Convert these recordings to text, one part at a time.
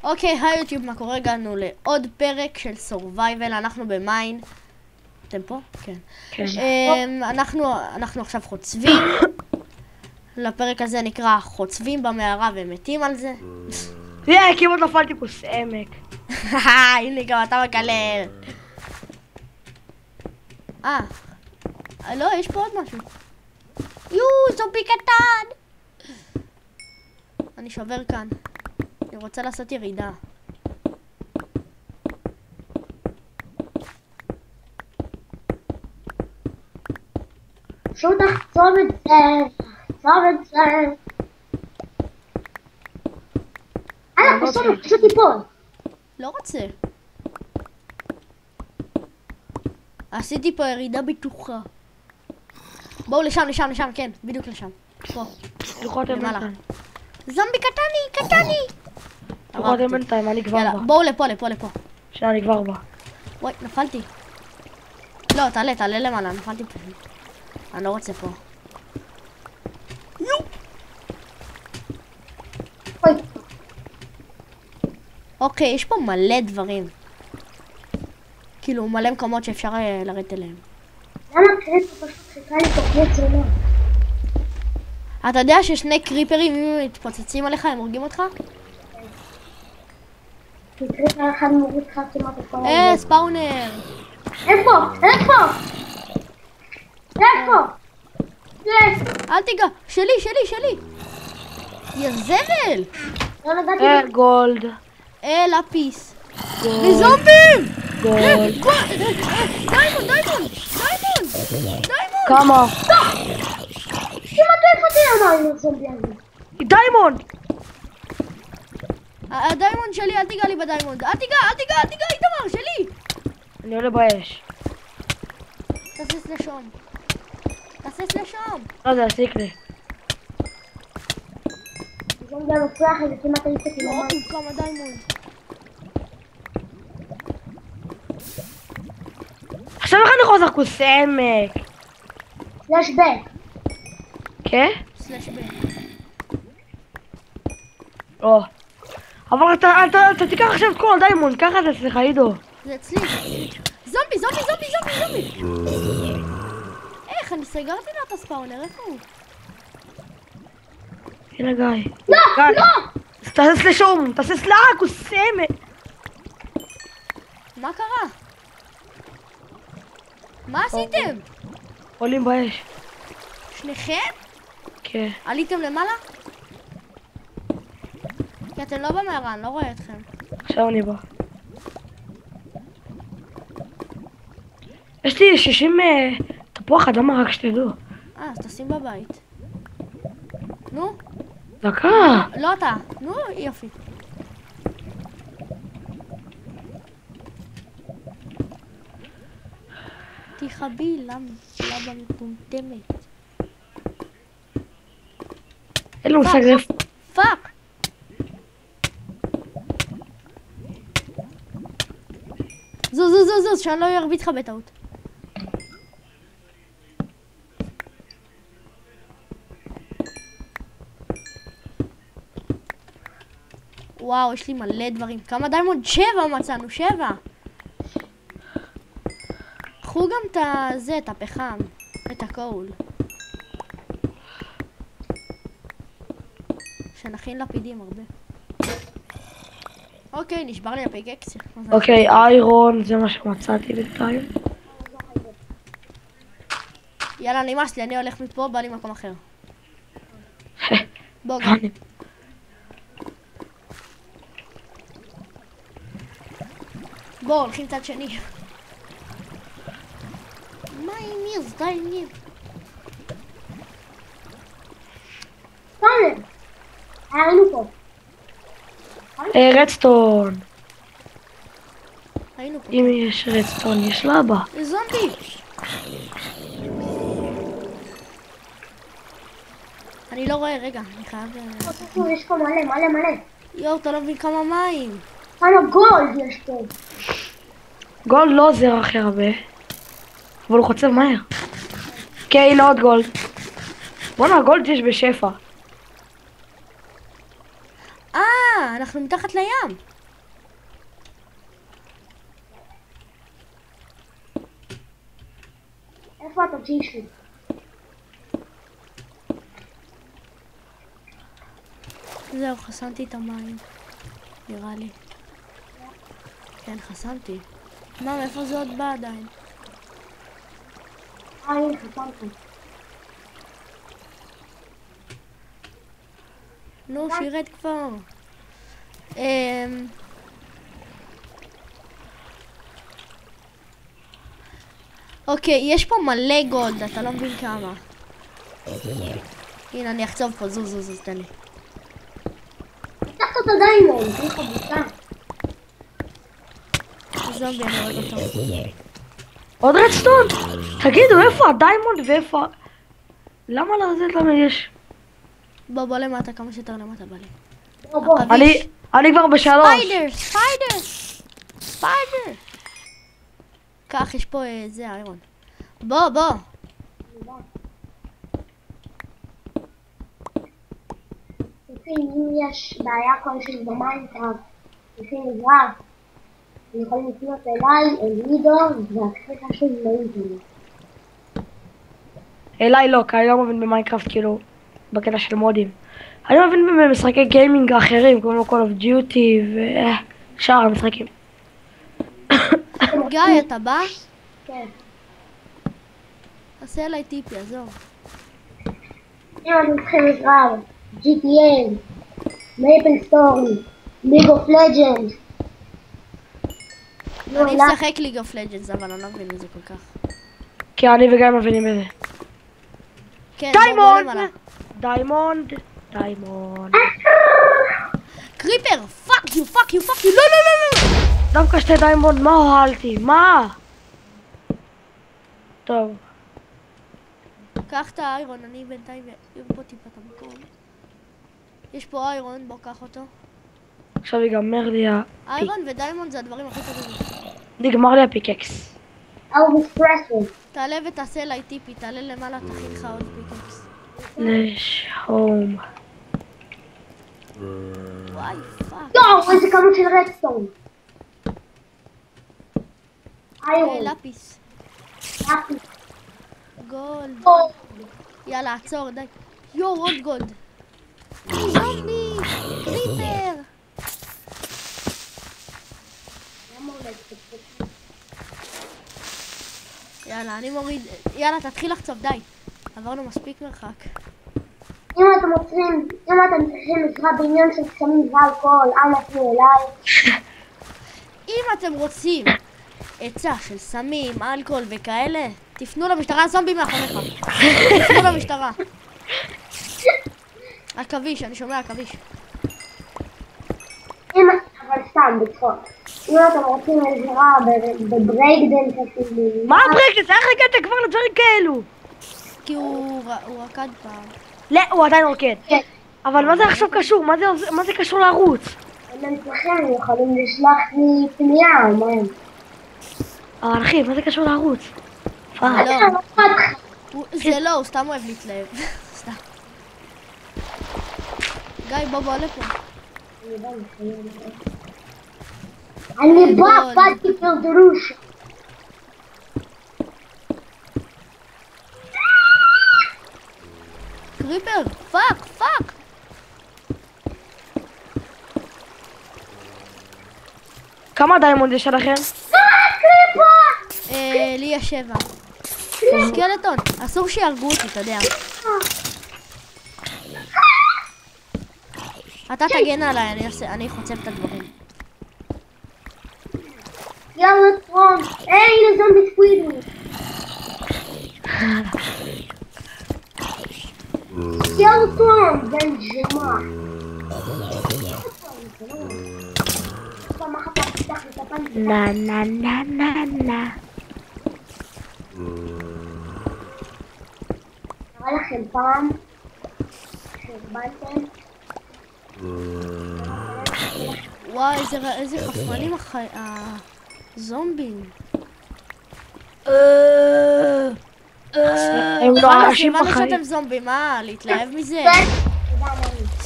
אוקיי, היי יוטיוב, מה קורה? הגענו לעוד פרק של סורווייבל, אנחנו במיין. אתם פה? כן. כן. אנחנו עכשיו חוצבים. לפרק הזה נקרא חוצבים במערה ומתים על זה. כמעט נפלתי כוס עמק. הנה גם אתה מקלל. לא, יש פה עוד משהו. זומבי קטן. אני שובר כאן. אני רוצה לעשות ירידה. שוב תחצוב את זה, תחצוב את זה. פשוט תיפול. לא רוצה. עשיתי פה ירידה בטוחה. בואו לשם, כן, בדיוק לשם. פה. לוחות למעלה. בינתיים. זומבי קטני. לוחות בינתיים, אני כבר יאללה, בא. בואו לפה. שאני כבר בא. וואי, נפלתי. לא, תעלה למעלה, נפלתי פשוט. אני לא רוצה פה. אוי, אוקיי, יש פה מלא דברים. כאילו, מלא מקומות שאפשר לרדת אליהם. למה קריפו פשוט חיכה לי תוכנית זונה? אתה יודע ששני קריפרים, אם הם מתפוצצים עליך, הם הורגים אותך? כי קריפר אחד מוריד לך כמעט את כל ספאונר! איפה? יש! אל תיגע! שלי! יא זבל! לא נגעתי גולד. לפיס. וזומבים! גולד. דיימונד! כמה? כמעט לא איפה אמרנו זומבי הזה. דיימונד! הדיימונד שלי, אל תיגע לי בדיימונד. אל תיגע, איתמר, שלי! אני עולה באש. תסס לשם. לא, זה עסיק לי. זומבי המפרח הזה כמעט הייתי כמעט. כמה דיימונד. עכשיו איך אני חוזר כוס עמק? סלאש בק. כן? סלאש ב. או. אבל אתה תיקח עכשיו את כל הדיימונד, ככה זה אצלך, עידו. זה אצלי. זומבי! איך, אני סגרתי לה את הספאונר, איפה הוא? הנה גיא. לא! תעשה לשום, תעשה סלאק, הוא סמק. מה קרה? מה עשיתם? עולים באש. שניכם? כן. עליתם למעלה? כי אתם לא במערה, אני לא רואה אתכם. עכשיו אני בא. יש לי 60 תפוח אדמה, רק שתדעו. אז תשים בבית. נו? דקה. לא אתה. נו, יופי. תחבי, למה מטומטמת? אין לו מושג איפה. פאק! זוז, שאני לא ארביץ לך בטעות. וואו, יש לי מלא דברים. כמה דיימונד? 7 מצאנו, 7. קחו גם את הפחם, את הקול. שנכין לפידים הרבה. אוקיי, נשבר לי הפיקקס. אוקיי, איירון, זה מה שמצאתי בינתיים. יאללה, נמאס לי, אני הולך מפה, בא לי מקום אחר. בוא גם. בוא, הולכים צד שני. מה עם מירס? די עם מירס. ספאונר. היינו פה. רדסטון. היינו פה. אם יש רדסטון, יש לבה. זה זומבי. אני לא רואה, רגע, אני חייב... יש פה מלא. יואו, אתה לא מבין כמה מים. כמה גולד יש פה. גולד לא עוזר הכי הרבה. אבל הוא חוצב מהר. כן, הנה עוד גולד. בוא'נה, גולד יש בשפע. אנחנו מתחת לים. איפה אתה ג'ישו? זהו, חסנתי את המים. נראה לי. כן, חסנתי. מה, מאיפה זה עוד בא עדיין? הנה, חסמתי. נו, שירד כבר. אוקיי, יש פה מלא גולד, אתה לא מבין כמה. הנה, אני אחצוב פה, זוז, תן לי. פתחת את הדיימון, תן לך בושה. זומבי, אני אוהב אותו. עוד רדסטון? תגידו, איפה הדיימונד ואיפה... למה לרזת למה יש? בוא למטה, כמה שיותר למטה בא לי. בוא. אני כבר בשלוש. ספיידר! קח, יש פה זה, איירון. בוא. אם יש בעיה כלשהי במיינקראפט, לפי מזרח, אתם יכולים לפנות אליי, אלידו, והכי חשוב לאינטרנט. אליי לא, כי אני לא מבין במיינקראפט כאילו, בקטע של מודים. אני מבין במשחקי גיימינג אחרים, כמו Call of Duty ושאר המשחקים. גיא, אתה בא? כן. עשה אליי טיפי, עזוב. אם אתם צריכים עזרה, GTA, מייפל סטורי, ליג אוף לג'נד. אני משחק ליג אוף לג'נדס, אבל אני לא מבין בזה כל כך. כי אני וגם מבינים בזה. כן, דיימונד! קריפר! פאק יו! לא! דווקא שתי דיימונד, מה הועלתי? מה? טוב. קח את האיירון, אני בינתיים פה טיפה את המקום. יש פה איירון, בוא קח אותו. עכשיו ייגמר לי איירון ודיימונד זה הדברים הכי טובים. נגמר לי הפיקקס. תעלה ותעשה אליי טיפי, תעלה למעלה, תכין לך עוד פיקקס. הום. וואי, פאק. יואו, איזה כמות של רדסטון. איירון. לפיס. גולד. יאללה, עצור, די. יואו, עוד גולד. זומבי! קריפר! יאללה, אני מוריד... יאללה, תתחיל לחצוב, די. עברנו מספיק מרחק. אם אתם צריכים עזרה בעניין של סמים ואלכוהול, אנא פנו אליי. אם אתם רוצים עצה של סמים, אלכוהול וכאלה, תפנו למשטרה, זומבי מאחוריך. תפנו למשטרה. עכביש, אני שומע עכביש. אבל סתם, בצחוק. אם אתם רוצים עזרה בברייקדנס אפילו... מה הברייקדנס? איך הגעת כבר לדברים כאלו? כי הוא רקד פעם. לא, הוא עדיין רוקד. כן. אבל מה זה עכשיו קשור? מה זה קשור לערוץ? אם הם צריכים, יכולים לשלוח לי פנייה, מה הם? אבל אחי, מה זה קשור לערוץ? לא. זה לא, הוא סתם אוהב להתלהב. סתם. גיא, בוא לפה. אני באתי פרדרוש. קריפר, פאק. כמה דיימונד יש עליכם? לי יש 7. סקלטון, אסור שיהרגו אותי, אתה יודע. אתה תגן עליי, אני חוצב את הדברים. יאללה טרון, הנה זומבי סקווידו. יאללה טרון, בן ג'מה. נה. נראה לכם פעם שהרבנתם? וואי, איזה חפרנים הזומבים. הם לא אנשים הבנו בחיים. שאתם זומבים, מה? להתלהב מזה?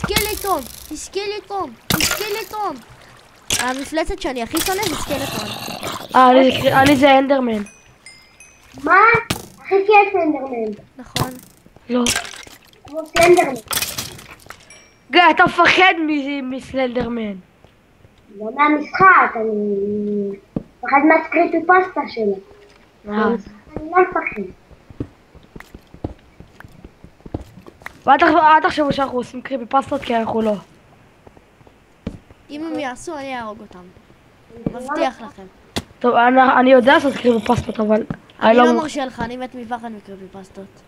סקלטון, סקלטון, סקלטון. המפלצת שאני הכי שונא זה סקלטון. לי זה אנדרמן. מה? הכי כיף אנדרמן. נכון. לא. כמו סלנדרמן. גיא, אתה מפחד מסלנדרמן. לא מהמשחק, אני מפחד מהסקריפי פסטה שלו. אני לא מפחד. ואל תחשבו שאנחנו עושים קריפי פסטות כי אנחנו לא. אם הם יעשו, אני אהרוג אותם. מבטיח לכם. טוב, אני יודע לעשות קריפי פסטות, אבל... אני לא מרשה לך, אני מת מפחד מקריפי פסטות.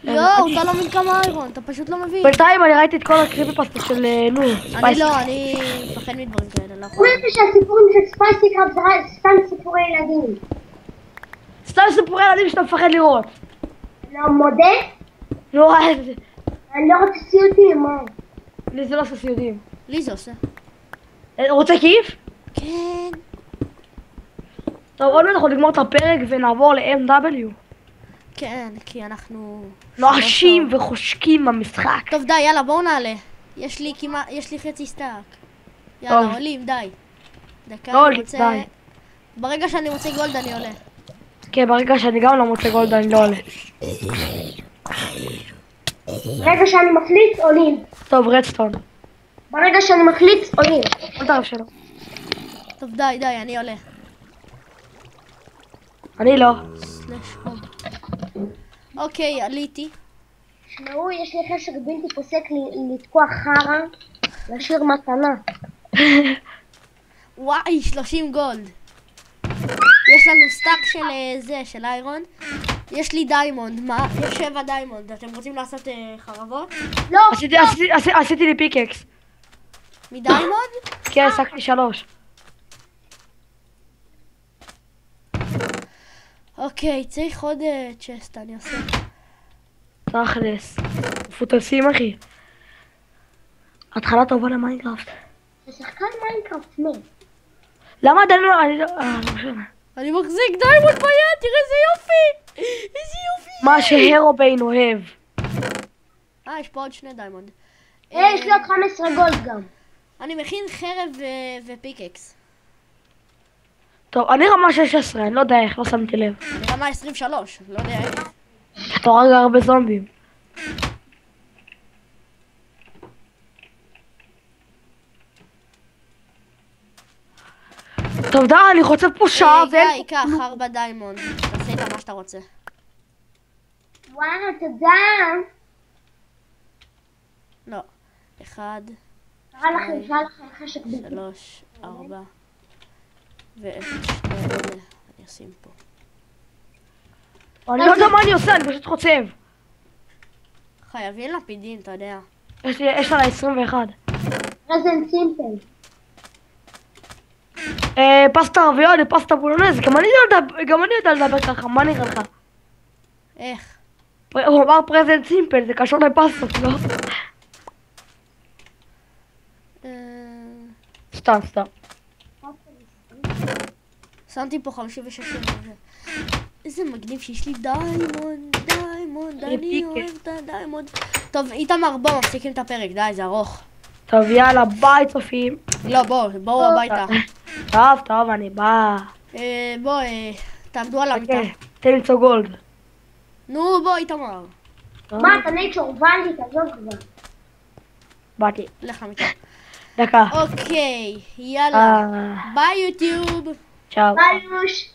יואו, אתה לא מבין כמה איירון, אתה פשוט לא מבין. בינתיים אני ראיתי את כל הקריפי פסטות של נו. אני לא, אני מפחד מדברים כאלה, לא יכול. אומרת שהסיפורים של ספייסי קראפ זה סתם סיפורי ילדים. סתם סיפורי ילדים שאתה מפחד לראות. לא מודה? לא, אני לא רוצה סיוטים, מה? לי זה לא עושה סיודים. לי זה עושה. רוצה כיף? כן. טוב, עוד מעט אנחנו נגמור את הפרק ונעבור ל-MW. כן, כי אנחנו... נואשים וחושקים במשחק. טוב, די, יאללה, בואו נעלה. יש לי חצי סטאק. יאללה, טוב. עולים, די. דקה, לא אני עולים, רוצה... די. ברגע שאני מוצא גולד אני עולה. כן, ברגע שאני גם לא מוצא גולד אני לא עולה. ברגע שאני מחליץ, עולים. טוב, רדסטון. ברגע שאני מחליץ, עולים. אל תערב שלו. טוב, די, אני עולה. אני לא. סלש הום. אוקיי, עליתי. שמעו, יש לי חשק בלתי פוסק לתקוע חרא, להשאיר מתנה. וואי, 30 גולד. יש לנו סטאק של זה, של איירון. יש לי דיימונד, מה? יש 7 דיימונד. אתם רוצים לעשות חרבות? לא, עשיתי לי פיקקס. מדיימונד? כן, עסקתי 3. אוקיי, צריך עוד צ'סט, אני עושה. תכלס. מפוטסים אחי. התחלה טובה למיינקראפט. זה שחקן מיינקראפט מת. למה עדיין לא... אני לא... לא משנה. אני מחזיק דיימונד ביד, תראה איזה יופי! איזה יופי! מה שהרוביין אוהב. יש פה עוד 2 דיימונד. יש לי עוד 15 גולד גם. אני מכין חרב ופיקקס. טוב, אני רמה 16, אני לא יודע איך, לא שמתי לב. אני רמה 23, לא יודע איך. אתה הורג הרבה זומבים. טוב, די, אני חוצב פה שעה גיא, קח 4 דיימונד. תעשה איתה מה שאתה רוצה. וואלה, תודה. לא. 1, קרא לכם חשק בלתי. 3, 4 ו-2 אלה. אני אשים פה. אני לא יודע מה אני עושה, אני פשוט חוצב. חייבים לפידים, אתה יודע. יש לה 21. רזן סימפל. פסטה רביון, פסטה בולונז, גם אני יודע לדבר ככה, מה נראה לך? איך? הוא אמר פרזנט סימפל, זה קשור לפסטות, לא? סתם. שמתי פה 56 דיימונד. איזה מגניב שיש לי דיימונד, אני אוהב את הדיימונד. טוב, איתמר, בוא, מפסיקים את הפרק, די, זה ארוך. טוב, יאללה, ביי צופים. לא, בואו הביתה. טוב, אני בא. תעמדו על המיטה. תן למצוא גולד. נו, בוא, איתמר. מה, אתה נייצ'ור ואלי, תעזוב כבר. באתי. לך למיטה. דקה. אוקיי, יאללה. ביי יוטיוב. צ'או. ביי יוש.